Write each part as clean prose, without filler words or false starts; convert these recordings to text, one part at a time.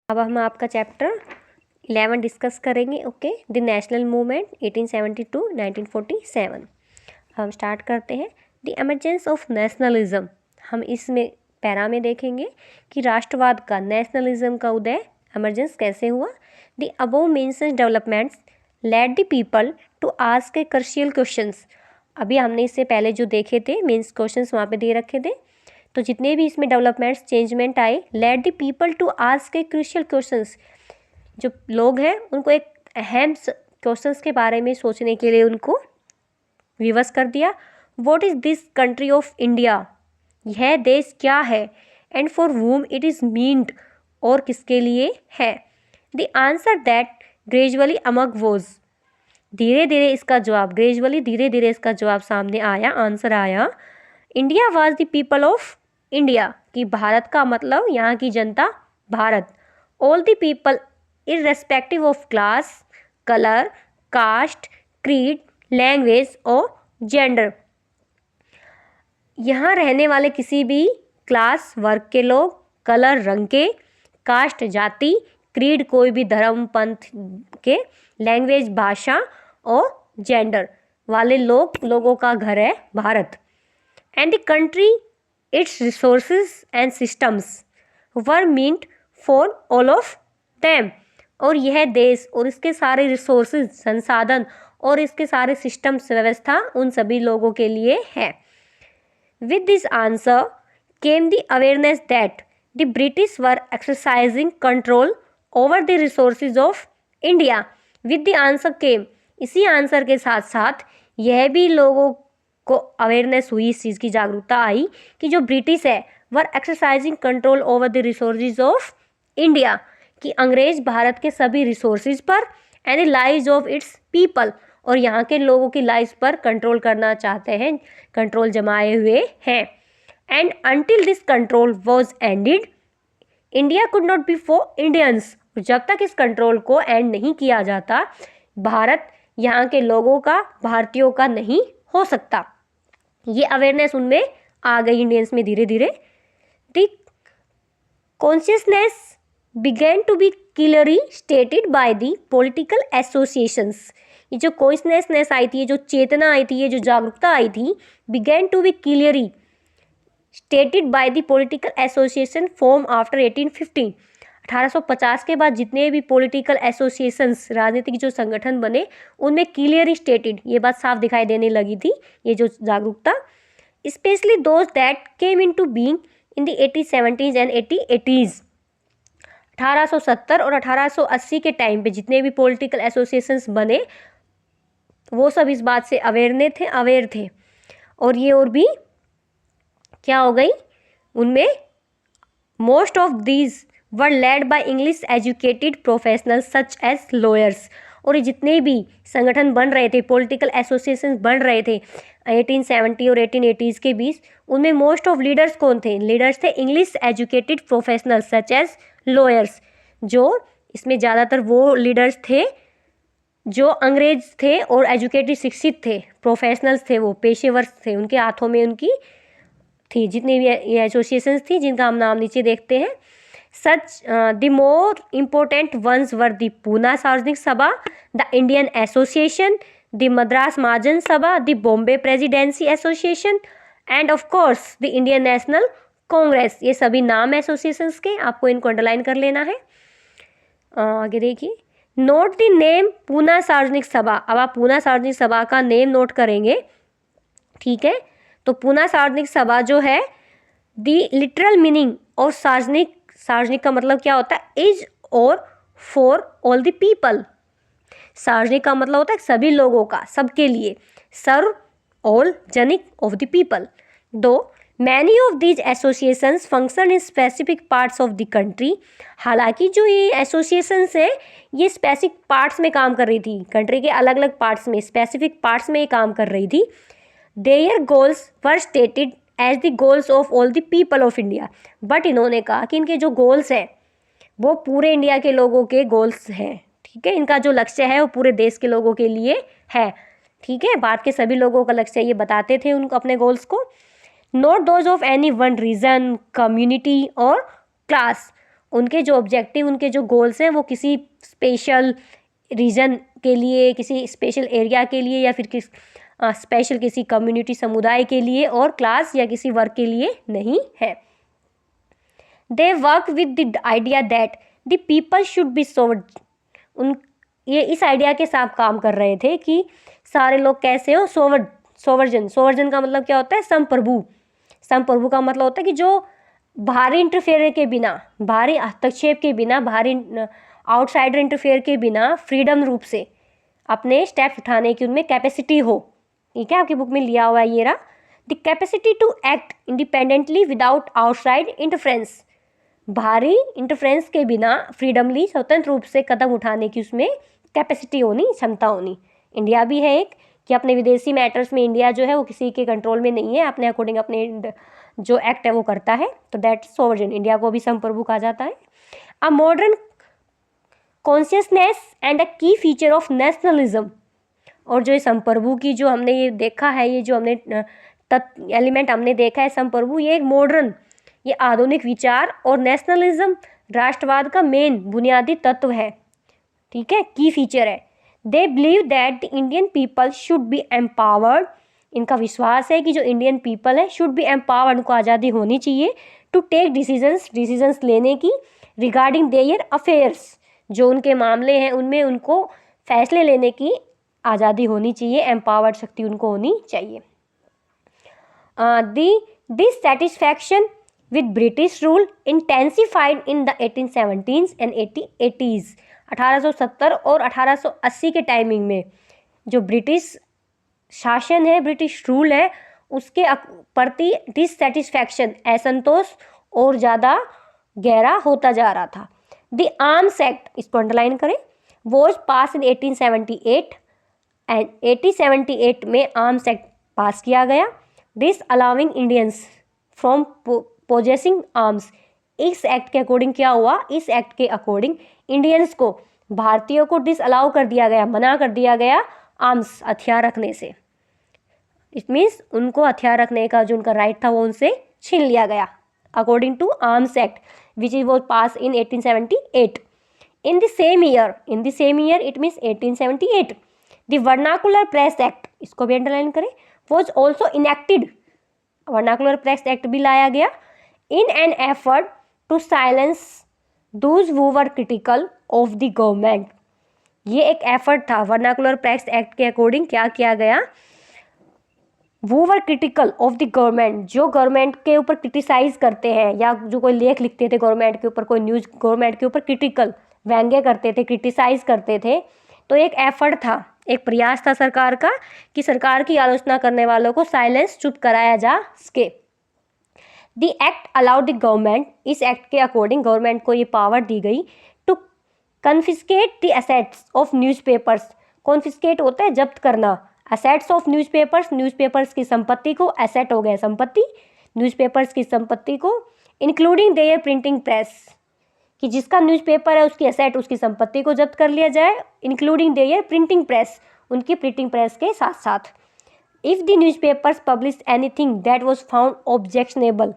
अब हम आपका चैप्टर 11 डिस्कस करेंगे। Okay, the national movement 1872 1947। हम स्टार्ट करते हैं। द एमरजेंस ऑफ नेशनलिज्म, हम इसमें पैरा में देखेंगे कि राष्ट्रवाद का, नेशनलिज्म का उदय, एमरजेंस कैसे हुआ। The above mentioned developments led the people to ask a crucial questions. अभी हमने इससे पहले जो देखे थे मेंस क्वेश्चंस वहाँ पे दे रखे थे, तो जितने भी इसमें डेवलपमेंट्स चेंजमेंट आए, led the people to ask a crucial questions, जो लोग हैं उनको एक अहम क्वेश्चंस के बारे में सोचने के लिए उनको विवश कर दिया। What is this country of India, यह देश क्या है, and for whom it is meant, और किसके लिए है। The answer that gradually among was, धीरे धीरे इसका जवाब, ग्रेजुअली धीरे धीरे इसका जवाब सामने आया, आंसर आया। India was the people of India, कि भारत का मतलब यहाँ की जनता, Bharat. All the people irrespective of class, colour, caste, creed, language और जेंडर, यहाँ रहने वाले किसी भी क्लास, वर्ग के लोग, कलर रंग के, कास्ट जाति, क्रीड कोई भी धर्म पंथ के, लैंग्वेज भाषा और जेंडर वाले लोगों का घर है Bharat. And the country, it's resources and systems were meant for all of them, और यह देश और इसके सारे रिसोर्सेज, संसाधन और इसके सारे सिस्टम्स, व्यवस्था उन सभी लोगों के लिए है। With this answer came the awareness that the British were exercising control over the resources of India. With the answer came, इसी आंसर के साथ साथ यह भी लोगों को अवेयरनेस हुई, इस चीज़ की जागरूकता आई कि जो ब्रिटिश है were exercising control over the resources of India, कि अंग्रेज भारत के सभी रिसोर्सेज पर and the lives of its people, और यहाँ के लोगों की लाइफ पर कंट्रोल करना चाहते हैं, कंट्रोल जमाए हुए हैं। And until this control was ended, India could not be for Indians, जब तक इस कंट्रोल को एंड नहीं किया जाता, भारत यहाँ के लोगों का, भारतीयों का नहीं हो सकता। ये अवेयरनेस उनमें आ गई, इंडियंस में धीरे धीरे। The consciousness began to be clearly stated by the political associations, ये जो कॉन्शियसनेस आई थी, ये जो चेतना आई थी, ये जो जागरूकता आई थी, began to be clearly stated by the political association form after 1815। 1850 के बाद जितने भी पॉलिटिकल एसोसिएशंस, राजनीतिक जो संगठन बने, उनमें क्लियरली स्टेटेड, ये बात साफ दिखाई देने लगी थी, ये जो जागरूकता, specially those that came into being in the 1870s and 1880s। 1870 और 1880 के टाइम पे जितने भी पॉलिटिकल एसोसिएशंस बने, वो सब इस बात से अवेयर थे। और ये और भी क्या हो गई, उनमें most of these were led by English educated professionals such as lawyers, और ये जितने भी संगठन बन रहे थे, पॉलिटिकल एसोसिएशंस बन रहे थे 1870 और 1880s के बीच, उनमें मोस्ट ऑफ लीडर्स कौन थे, लीडर्स थे English educated professionals such as lawyers, जो इसमें ज़्यादातर वो लीडर्स थे जो अंग्रेज थे और एजुकेटेड, शिक्षित थे, प्रोफेशनल्स थे, वो पेशेवर थे, उनके हाथों में उनकी थी जितनी भी ये एसोसिएशंस थी, जिनका हम नाम नीचे देखते हैं। Such the more important ones were the Poona Sarvajanik Sabha, the Indian association, the Madras Mahajan Sabha, the Bombay presidency association, and of course the Indian national Congress. ये सभी नाम एसोसिएशंस के, आपको इनको अंडरलाइन कर लेना है। आगे देखिए, note the name Poona Sarvajanik सभा। अब आप पूना सार्वजनिक सभा का नेम नोट करेंगे, ठीक है। तो पूना सार्वजनिक सभा जो है, द लिटरल मीनिंग और सार्वजनिक, सार्वजनिक का मतलब क्या होता है, इज और फॉर ऑल द पीपल। सार्वजनिक का मतलब होता है सभी लोगों का, सबके लिए, सर्व ऑल जनिक ऑफ द पीपल। दो many of these associations function in specific parts of the country, हालांकि जो ये एसोसिएशंस है ये स्पेसिफिक पार्ट्स में काम कर रही थी, कंट्री के अलग अलग पार्ट्स में, स्पेसिफिक पार्ट्स में ये काम कर रही थी। Their goals were stated as the goals of all the people of India, but इन्होंने कहा कि इनके जो गोल्स हैं वो पूरे इंडिया के लोगों के गोल्स हैं, ठीक है। इनका जो लक्ष्य है वो पूरे देश के लोगों के लिए है, ठीक है। भारत के सभी लोगों का लक्ष्य ये बताते थे उनको, अपने गोल्स को। Not those of any one region, community और क्लास, उनके जो ऑब्जेक्टिव, उनके जो गोल्स हैं वो किसी स्पेशल रीजन के लिए, किसी स्पेशल एरिया के लिए, या फिर स्पेशल किसी कम्युनिटी समुदाय के लिए और क्लास या किसी वर्ग के लिए नहीं है। They work with the idea that the people should be sovereign. ये इस आइडिया के साथ काम कर रहे थे कि सारे लोग कैसे हो, सोवर्जन। सोवर्जन का मतलब क्या होता है? संप्रभु। संप्रभु का मतलब होता है कि जो भारी इंटरफेयर के बिना, भारी हस्तक्षेप के बिना, भारी आउटसाइडर इंटरफेयर के बिना फ्रीडम रूप से अपने स्टेप्स उठाने की उनमें कैपेसिटी हो। ठीक है, आपकी बुक में लिया हुआ है ये रहा, the capacity to act independently without outside interference. भारी इंटरफेरेंस के बिना फ्रीडमली, स्वतंत्र रूप से कदम उठाने की उसमें कैपेसिटी होनी, क्षमता होनी। इंडिया भी है एक कि अपने विदेशी मैटर्स में इंडिया जो है वो किसी के कंट्रोल में नहीं है, अपने अकॉर्डिंग अपने जो एक्ट है वो करता है, तो दैट सोवर्जन। इंडिया को भी संप्रभु कहा जाता है। अ मॉडर्न कॉन्शियसनेस एंड अ की फीचर ऑफ नेशनलिज्म। और जो संप्रभु की जो हमने ये देखा है, ये जो हमने एलिमेंट हमने देखा है संप्रभु, ये एक मॉडर्न, ये आधुनिक विचार और नेशनलिज्म, राष्ट्रवाद का मेन बुनियादी तत्व है। ठीक है, की फीचर है। They believe that the Indian people should B empowered. इनका विश्वास है कि जो इंडियन पीपल है शुड बी एम्पावर्ड, उनको आज़ादी होनी चाहिए टू टेक डिसीजंस लेने की, रिगार्डिंग देयर अफेयर्स, जो उनके मामले हैं उनमें उनको फैसले लेने की आज़ादी होनी चाहिए, एम्पावर्ड शक्ति उनको होनी चाहिए। The dissatisfaction with British rule intensified in the 1870s and 1880s। 1870 और 1880 के टाइमिंग में जो ब्रिटिश शासन है, ब्रिटिश रूल है, उसके प्रति डिससैटिस्फैक्शन, असंतोष और ज़्यादा गहरा होता जा रहा था। द आर्म्स एक्ट, इसको अंडरलाइन करें, वॉज पास इन 1878 एंड 1878 में आर्म्स एक्ट पास किया गया। This allowing Indians from possessing arms. इस एक्ट के अकॉर्डिंग क्या हुआ? इस एक्ट के अकॉर्डिंग इंडियंस को, भारतीयों को डिसअलाउ कर दिया गया, मना कर दिया गया आर्म्स, हथियार रखने से। इट मीन्स उनको हथियार रखने का जो उनका राइट था वो उनसे छीन लिया गया, according to arms act which was passed in 1878. In the same year it means 1878, the Vernacular Press Act, इसको भी अंडरलाइन करें, was also enacted। Vernacular Press Act भी लाया गया in an effort to silence those who were critical of the government। ये एक effort था। Vernacular press act के अकॉर्डिंग क्या किया गया? वो वर क्रिटिकल ऑफ द गवर्नमेंट, जो गवर्नमेंट के ऊपर क्रिटिसाइज करते हैं या जो कोई लेख लिखते थे गवर्नमेंट के ऊपर, कोई न्यूज़ गवर्नमेंट के ऊपर क्रिटिकल, व्यंग्य करते थे, क्रिटिसाइज करते थे। तो एक एफर्ट था, एक प्रयास था सरकार का कि सरकार की आलोचना करने वालों को साइलेंस, चुप कराया जा सके। The act allowed the government, इस एक्ट के अकॉर्डिंग गवर्नमेंट को ये पावर दी गई to confiscate the assets of newspapers. Confiscate होता है जब्त करना, एसेट्स ऑफ न्यूज़पेपर्स, न्यूज़पेपर्स की संपत्ति को, एसेट हो गया संपत्ति, न्यूज़पेपर्स की संपत्ति को, इंक्लूडिंग देयर प्रिंटिंग प्रेस, कि जिसका न्यूज़पेपर है उसकी एसेट, उसकी संपत्ति को जब्त कर लिया जाए, इंक्लूडिंग देयर प्रिंटिंग प्रेस, उनकी प्रिंटिंग प्रेस के साथ साथ। If the newspapers publish anything that was found objectionable,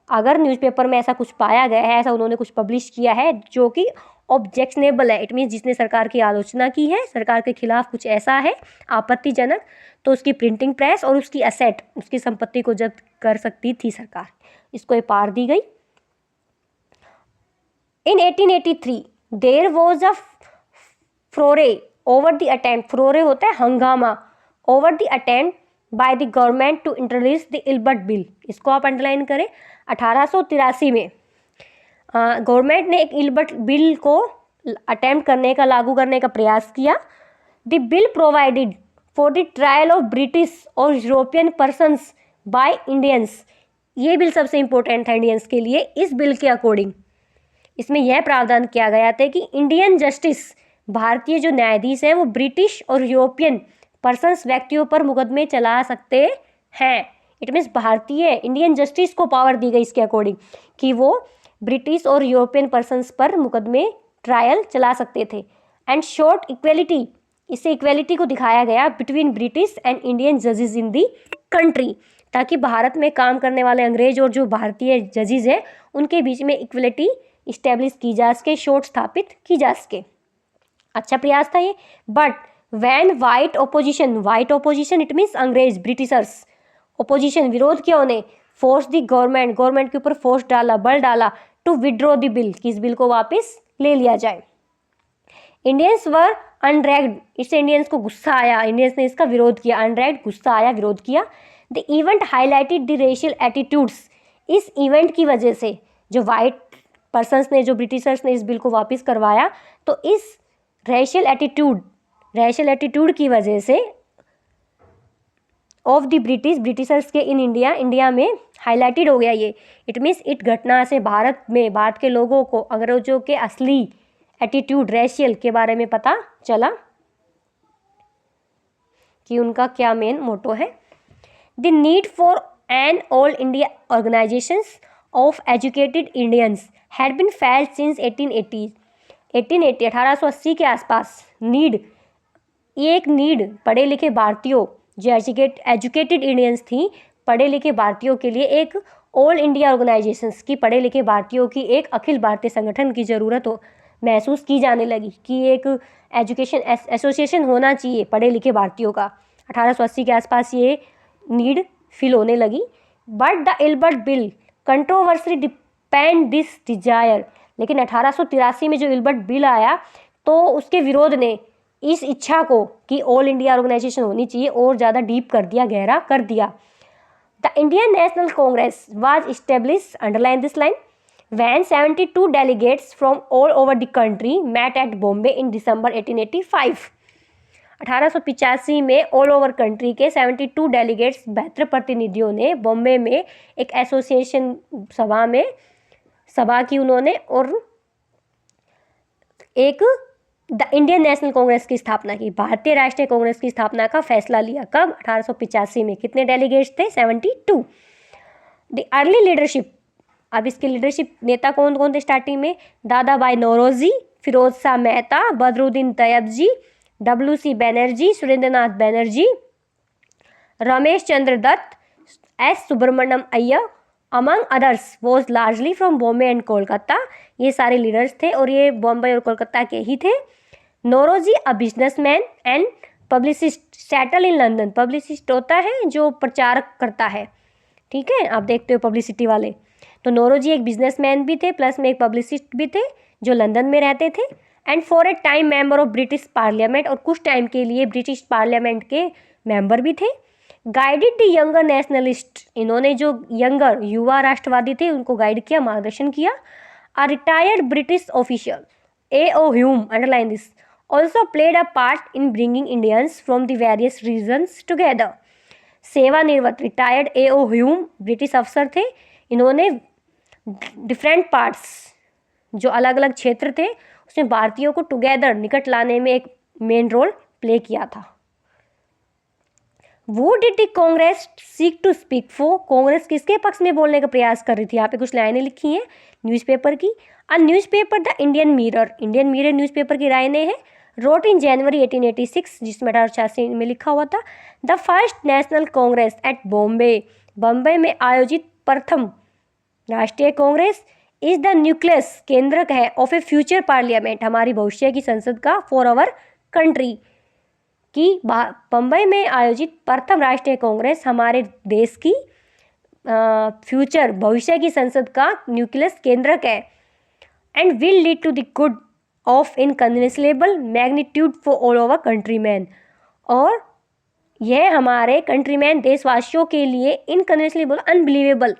अगर न्यूज़पेपर में ऐसा कुछ पाया गया है, ऐसा उन्होंने कुछ पब्लिश किया है जो कि ऑब्जेक्शनेबल है, इट मीन्स जिसने सरकार की आलोचना की है, सरकार के खिलाफ कुछ ऐसा है आपत्तिजनक, तो उसकी प्रिंटिंग प्रेस और उसकी एसेट, उसकी संपत्ति को जब्त कर सकती थी सरकार। इसको ये पावर दी गई। In 1883 there was a furore over the attempt, furore होता है हंगामा, over the attempt by the government to introduce the Ilbert bill. इसको आप अंडरलाइन करें। 1883 में गवर्नमेंट ने एक इल्बर्ट बिल को अटेम्प्ट करने का, लागू करने का प्रयास किया। The bill provided for the trial of British और यूरोपियन पर्सन्स बाय इंडियंस। ये बिल सबसे इम्पोर्टेंट था इंडियंस के लिए। इस बिल के अकॉर्डिंग इसमें यह प्रावधान किया गया था कि इंडियन जस्टिस, भारतीय जो न्यायाधीश हैं वो ब्रिटिश और यूरोपियन पर्सन्स, व्यक्तियों पर मुकदमे चला सकते हैं। इट मीन्स भारतीय इंडियन जस्टिस को पावर दी गई इसके अकॉर्डिंग कि वो ब्रिटिश और यूरोपियन पर्सन्स पर मुकदमे, ट्रायल चला सकते थे। एंड शॉर्ट इक्वेलिटी, इससे इक्वेलिटी को दिखाया गया बिटवीन ब्रिटिश एंड इंडियन जजेस इन दी कंट्री, ताकि भारत में काम करने वाले अंग्रेज और जो भारतीय जजेस हैं उनके बीच में इक्वलिटी इस्टेब्लिश की जा सके, शोध स्थापित की जा सके। अच्छा प्रयास था ये। But when white opposition it means अंग्रेज, ब्रिटिशर्स, ओपोजिशन विरोध किया उन्हें, फोर्स दी गवर्नमेंट के ऊपर फोर्स डाला, बल डाला, टू विड्रॉ द बिल, कि इस बिल को वापस ले लिया जाए। इंडियंस वर अनरेग्ड, इससे इंडियंस को गुस्सा आया, इंडियंस ने इसका विरोध किया, अनरेग्ड गुस्सा आया, विरोध किया। The event highlighted the racial attitudes, इस इवेंट की वजह से जो वाइट पर्सन्स ने, जो ब्रिटिशर्स ने इस बिल को वापस करवाया, तो इस रेशियल एटीट्यूड की वजह से ऑफ द ब्रिटिशर्स के इन इंडिया में हाईलाइटेड हो गया ये। इट मीन्स इट घटना से भारत के लोगों को अंग्रेजों के असली एटीट्यूड रेशियल के बारे में पता चला कि उनका क्या मेन मोटो है। The need for an all India organisations of educated Indians had been felt since 1880 के आसपास। ये एक नीड पढ़े लिखे भारतीयों, जो एजुकेटेड इंडियंस थी, पढ़े लिखे भारतीयों के लिए एक ऑल इंडिया ऑर्गेनाइजेशंस की, पढ़े लिखे भारतीयों की एक अखिल भारतीय संगठन की ज़रूरत महसूस की जाने लगी, कि एक एजुकेशन एसोसिएशन होना चाहिए पढ़े लिखे भारतीयों का। 1880 के आसपास ये नीड फिल होने लगी। But the Ilbert bill controversy depend this desire, लेकिन 1883 में जो इल्बर्ट बिल आया तो उसके विरोध ने इस इच्छा को कि ऑल इंडिया ऑर्गेनाइजेशन होनी चाहिए और ज़्यादा डीप कर दिया, गहरा कर दिया। The Indian national Congress was establish, underline this line, when 72 delegates from all over the country met at Bombay in December 1885। 1885 में ऑल ओवर कंट्री के 72 डेलीगेट्स, 72 प्रतिनिधियों ने बॉम्बे में एक एसोसिएशन सभा की उन्होंने, और एक द इंडियन नेशनल कांग्रेस की स्थापना की, भारतीय राष्ट्रीय कांग्रेस की स्थापना का फैसला लिया। कब? 1885 में। कितने डेलीगेट्स थे? 72। द अर्ली लीडरशिप, अब इसके लीडरशिप नेता कौन कौन थे स्टार्टिंग में? Dada Bhai Naoroji, Firoz Shah Mehta, Badruddin Tyabji, WC Banerjee, Surendranath Banerjee, Romesh Chandra Dutt, S Subramania Iyer, among others, was largely from Bombay and Kolkata. ये सारे लीडर्स थे और ये बॉम्बे और कोलकाता के ही थे। Naoroji a businessman and publicist, settle in London. Publicist होता है जो प्रचारक करता है, ठीक है, आप देखते हो पब्लिसिटी वाले। तो नौरोजी एक बिजनेसमैन भी थे, प्लस में एक पब्लिसिस्ट भी थे जो लंदन में रहते थे। And for a time member of British parliament, और कुछ टाइम के लिए ब्रिटिश पार्लियामेंट के मेंबर भी थे। गाइडेड द यंगर नेशनलिस्ट, इन्होंने जो यंगर युवा राष्ट्रवादी थे उनको गाइड किया, मार्गदर्शन किया। A retired British official A.O. Hume, underline this, also played a part in bringing Indians from the various regions together. सेवानिवृत्त रिटायर्ड A.O. ह्यूम ब्रिटिश अफसर थे, इन्होंने डिफरेंट पार्ट्स, जो अलग अलग क्षेत्र थे, उसमें भारतीयों को टुगेदर, निकट लाने में एक मेन रोल प्ले किया था। वो did the Congress seek to speak for, Congress किसके पक्ष में बोलने का प्रयास कर रही थी? यहाँ पे कुछ लाइनें लिखी हैं न्यूज़पेपर की। A newspaper the Indian mirror newspaper की लाइनें हैं। रोट इन जनवरी 1886, जिसमें 1886 में लिखा हुआ था। The first national Congress at Bombay में आयोजित प्रथम राष्ट्रीय कांग्रेस इज द न्यूक्लियस, केंद्रक है, ऑफ ए फ्यूचर पार्लियामेंट, हमारी भविष्य की संसद का, फॉर आवर कंट्री, कि बम्बई में आयोजित प्रथम राष्ट्रीय कांग्रेस हमारे देश की फ्यूचर, भविष्य की संसद का न्यूक्लियस, केंद्रक है। And will lead to the good of inconceivable magnitude for all over countryman, और यह हमारे कंट्रीमैन देशवासियों के लिए इनकन्वेंसलेबल, अनबिलीवेबल,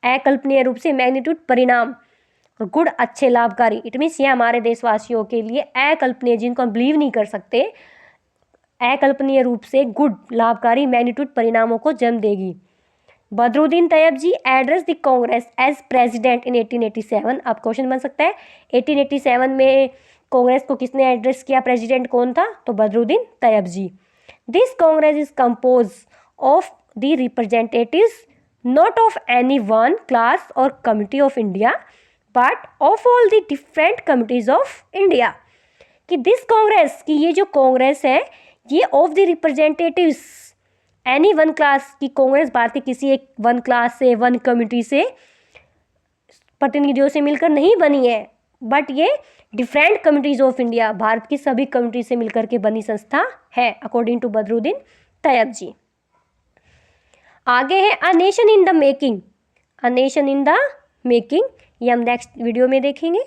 अकल्पनीय रूप से, मैग्नीट्यूड परिणाम, और गुड अच्छे, लाभकारी। इट मीन्स ये हमारे देशवासियों के लिए अकल्पनीय, जिनको हम बिलीव नहीं कर सकते, अकल्पनीय रूप से गुड, लाभकारी, मैग्नीट्यूड परिणामों को जन्म देगी। Badruddin Tyabji address the Congress as president in 1887। अब क्वेश्चन बन सकता है 1887 में कांग्रेस को किसने एड्रेस किया, प्रेसिडेंट कौन था? तो Badruddin Tyabji. This Congress is compose of the representatives not of any one class or committee of India but of all the different committees of India। कि दिस कांग्रेस, कि ये जो कांग्रेस है ये of the representatives, any one class की कांग्रेस, भारतीय किसी एक वन क्लास से, वन कमिटी से प्रतिनिधियों से मिलकर नहीं बनी है, बट ये different communities of India, Bharat की सभी कम्युनिटी से मिलकर के बनी संस्था है, अकॉर्डिंग टू बदरुद्दीन तैयब जी। आगे है a nation in the making. A nation in the making, ये हम नेक्स्ट वीडियो में देखेंगे।